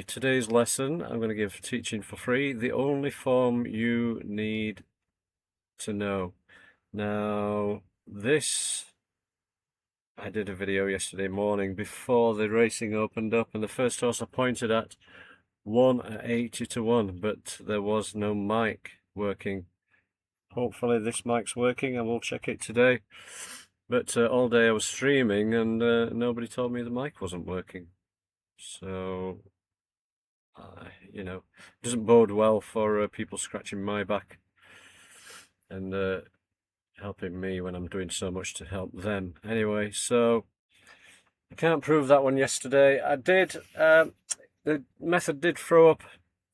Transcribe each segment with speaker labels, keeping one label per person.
Speaker 1: Today's lesson, I'm going to give teaching for free, the only form you need to know. Now, this, I did a video yesterday morning before the racing opened up, and the first horse I pointed at won at 80 to 1, but there was no mic working. Hopefully this mic's working, and we'll check it today. But all day I was streaming, and nobody told me the mic wasn't working. So you know, doesn't bode well for people scratching my back and helping me when I'm doing so much to help them. Anyway, so I can't prove that one yesterday. I did, the method did throw up.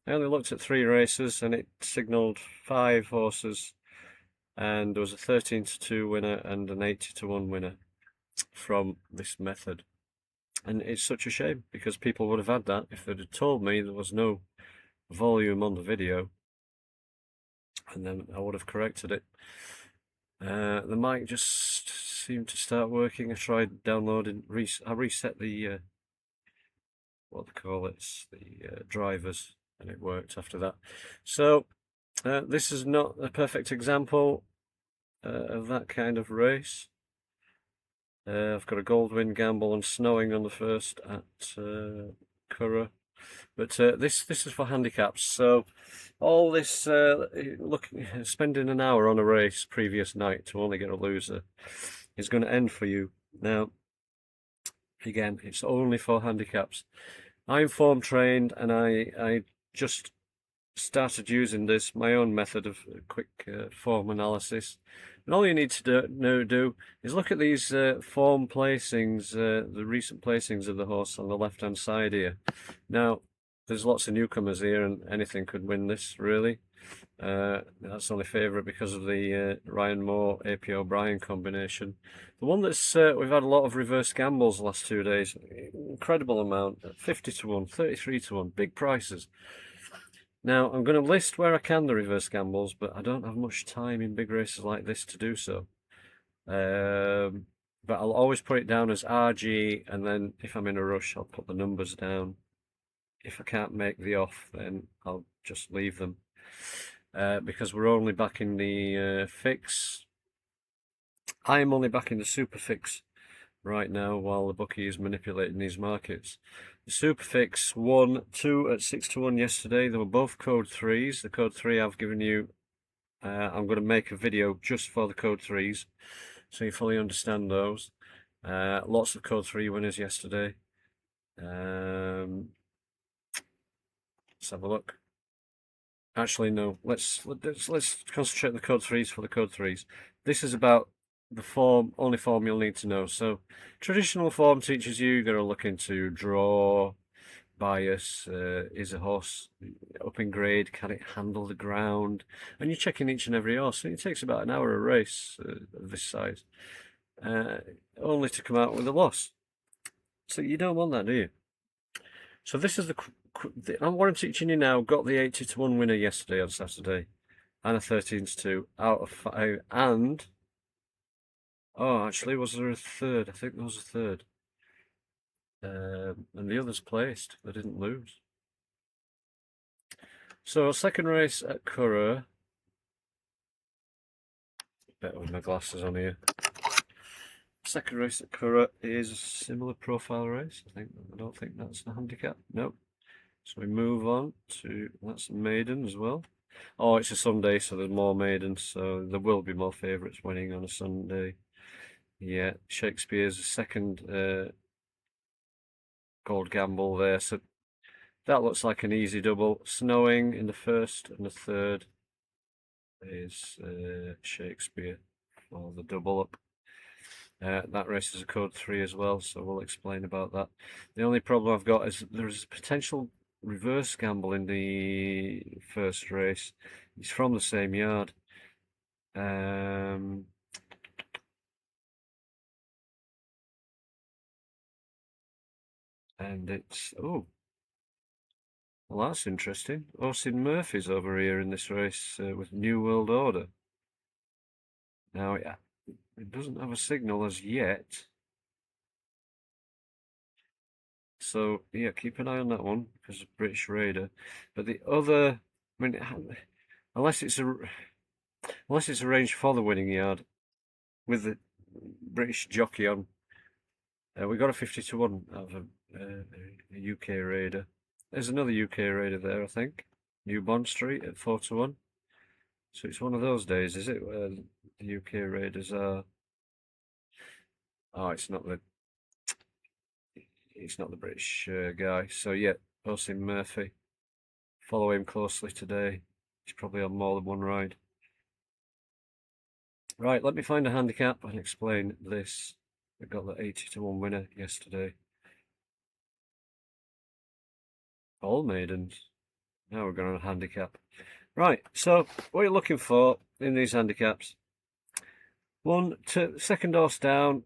Speaker 1: I only looked at 3 races and it signalled 5 horses, and there was a 13 to 2 winner and an 80 to 1 winner from this method. And it's such a shame, because people would have had that if they'd have told me there was no volume on the video, and then I would have corrected it. The mic just seemed to start working. I tried downloading, I reset the what they call it, the drivers, and it worked after that. So this is not a perfect example of that kind of race. I've got a Goldwyn gamble and snowing on the first at Curragh. But this is for handicaps. So all this spending an hour on a race previous night to only get a loser is going to end for you. Now, again, it's only for handicaps. I'm form trained, and I just started using this, my own method of quick form analysis. And all you need to do is look at these form placings, the recent placings of the horse on the left-hand side here. Now, there's lots of newcomers here, and anything could win this, really. That's only favourite because of the Ryan Moore, AP O'Brien combination. The one that's we've had a lot of reverse gambles the last 2 days, incredible amount, 50 to 1, 33 to 1, big prices. Now, I'm going to list where I can the reverse gambles, but I don't have much time in big races like this to do so. But I'll always put it down as RG, and then if I'm in a rush, I'll put the numbers down. If I can't make the off, then I'll just leave them. Because we're only back in the fix. I am only back in the super fix right now while the bookie is manipulating these markets. The Superfix won 2 at 6 to 1 yesterday. They were both code 3s. The code 3 I've given you, I'm going to make a video just for the code 3s, so you fully understand those. Lots of code 3 winners yesterday. Let's have a look. Actually, no. Let's concentrate on the code 3s for the code 3s. This is about the only form you'll need to know. So traditional form teaches you've got to look into draw, bias, is a horse up in grade, can it handle the ground, and you're checking each and every horse. And it takes about an hour a race of this size, only to come out with a loss. So you don't want that, do you? So this is what I'm teaching you now. Got the 80 to 1 winner yesterday on Saturday, and a 13 to 2 out of 5, and oh, actually, was there a third? I think there was a third. And the others placed. They didn't lose. So, second race at Curragh. Better with my glasses on here. Second race at Curragh is a similar profile race. I don't think that's the handicap. Nope. So we move on to, that's maiden as well. Oh, it's a Sunday, so there's more maidens, so there will be more favourites winning on a Sunday. Yeah, Shakespeare's second gold gamble there, so that looks like an easy double. Snowing in the first, and the third is Shakespeare for the double up. That race is a code 3 as well, so we'll explain about that. The only problem I've got is there is a potential reverse gamble in the first race. It's from the same yard. And it's, oh, well, that's interesting. Austin Murphy's over here in this race with New World Order. Now, it doesn't have a signal as yet So yeah, keep an eye on that one because of British Raider. But the other, I mean, unless it's arranged for the winning yard with the British jockey on, we got a 50 to 1 out of a UK Raider. There's another UK Raider there, I think. New Bond Street at 4 to 1. So it's one of those days, is it? Where the UK Raiders are. Oh, it's not the British guy. So yeah, Oisin Murphy. Follow him closely today. He's probably on more than one ride. Right, let me find a handicap and explain this. We got the 80 to 1 winner yesterday. All maidens. Now we're going to handicap. Right, so what you're looking for in these handicaps. Second horse down,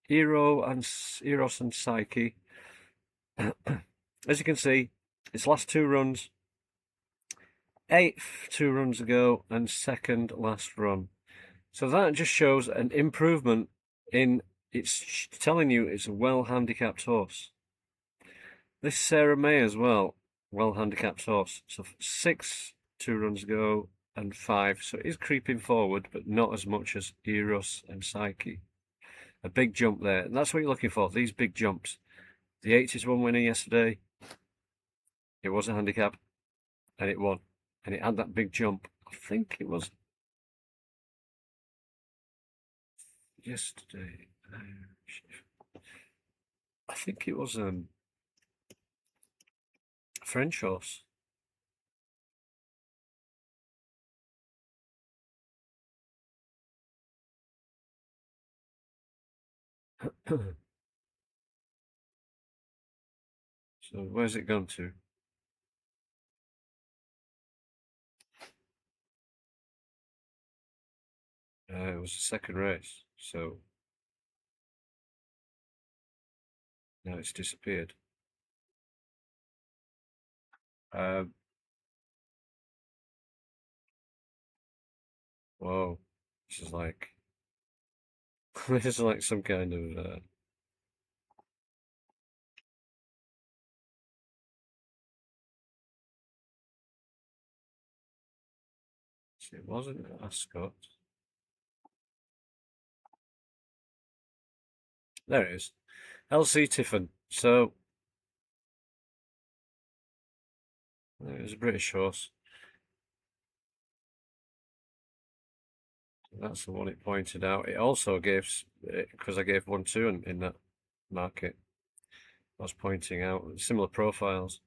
Speaker 1: Eros and Psyche. As you can see, its last two runs, eighth 2 runs ago, and second last run. So that just shows an improvement in. It's telling you it's a well handicapped horse. This Sarah May as well, well handicapped horse. So 6 2 runs ago and 5. So it is creeping forward, but not as much as Eros and Psyche. A big jump there, and that's what you're looking for. These big jumps. The 80 to 1 winner yesterday. It was a handicap, and it won, and it had that big jump. I think it was yesterday. I think it was a French horse. So where's it gone to? It was the second race, so now it's disappeared. Uh, Whoa, this is like this is like some kind of. It wasn't Ascot. There it is, LC Tiffin. So it was a British horse. That's the one it pointed out. It also gave, because I gave 1-2 in that market, I was pointing out similar profiles.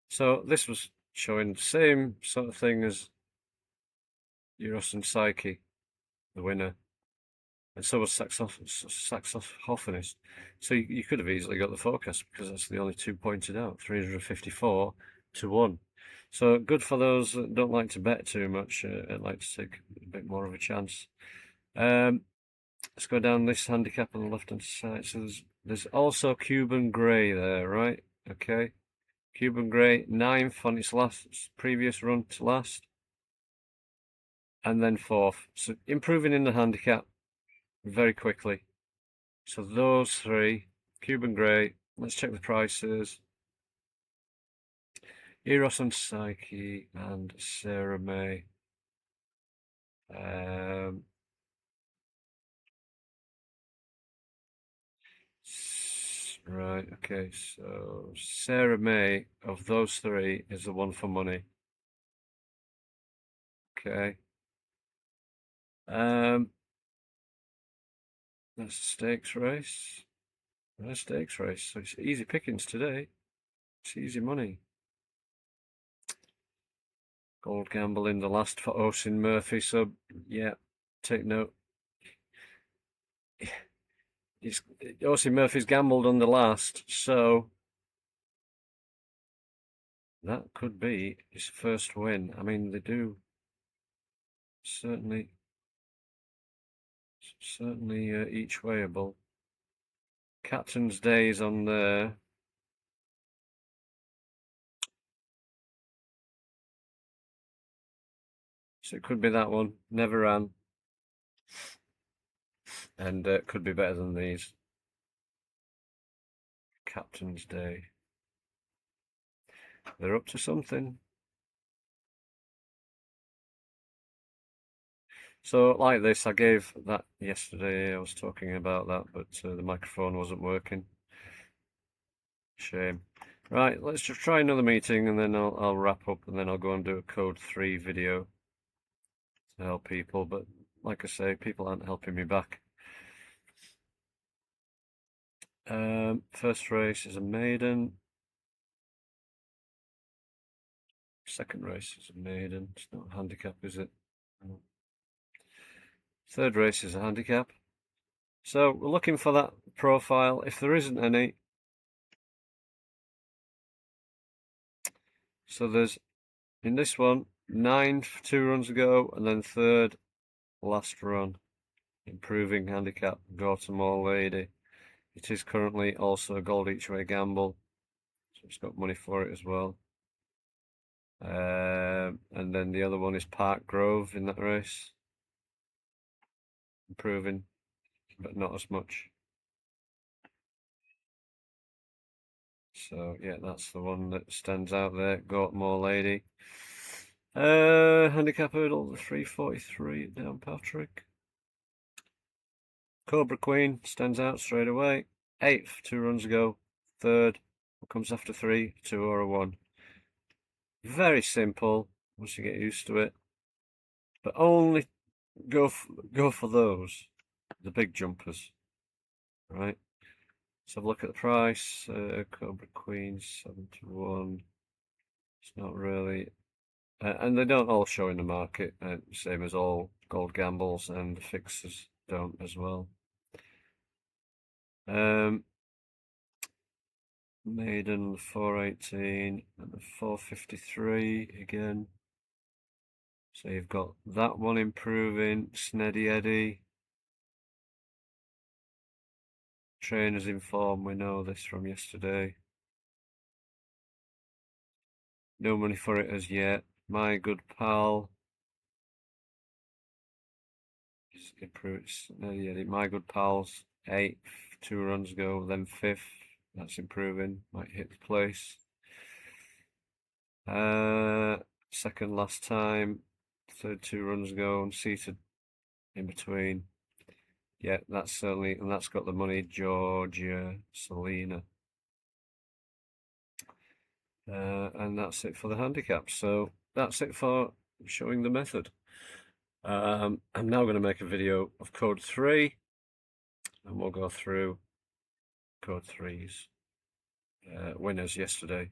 Speaker 1: So this was showing the same sort of thing as Eros and Psyche, the winner. And so was Saxophonist. So you could have easily got the forecast because that's the only two pointed out, 354 to 1. So good for those that don't like to bet too much, like to take a bit more of a chance. Let's go down this handicap on the left-hand side. So there's also Cuban Grey there, right? Okay. Cuban Grey, 9th on its previous run to last. And then 4th. So improving in the handicap very quickly. So those three, Cuban Grey, let's check the prices. Eros and Psyche and Sarah May. Right, okay, so Sarah May of those three is the one for money. Okay. That's a stakes race. A stakes race, so it's easy pickings today. It's easy money. Gold gamble in the last for Oisin Murphy, so yeah, take note. Oisin Murphy's gambled on the last, so that could be his first win. I mean, they do certainly each weighable. Captain's Days on there. So it could be that one. Never ran. And could be better than these. Captain's Day. They're up to something. So like this, I gave that yesterday. I was talking about that, but the microphone wasn't working. Shame. Right, let's just try another meeting and then I'll wrap up and then I'll go and do a code 3 video to help people. But like I say, people aren't helping me back. First race is a maiden. Second race is a maiden. It's not a handicap, is it? No. Third race is a handicap. So we're looking for that profile. If there isn't any, so there's in this one 9 for 2 runs ago, and then third last run. Improving handicap. Go to more lady. It is currently also a gold each way gamble, so it's got money for it as well. And then the other one is Park Grove in that race. Improving, but not as much. So yeah, that's the one that stands out there. Got more lady. Handicap hurdle 343 down Patrick. Cobra Queen stands out straight away. 8th 2 runs ago. Third. What comes after 3? 2 or a 1. Very simple once you get used to it. But only go for those, the big jumpers, right? Let's have a look at the price. Cobra Queen 7-1. It's not really, and they don't all show in the market, same as all gold gambles, and the fixers don't as well. Maiden 418 and the 453 again. So you've got that one improving, Sneddy Eddie. Trainers in form, we know this from yesterday. No money for it as yet. My Good Pal. Sneddy Eddie. My Good Pal's 8th, 2 runs ago, then 5th. That's improving, might hit the place. Second last time, third 2 runs ago, and seated in between. Yeah, that's certainly, and that's got the money, Georgia Selena. And that's it for the handicap. So that's it for showing the method. I'm now going to make a video of code 3, and we'll go through code 3's winners yesterday.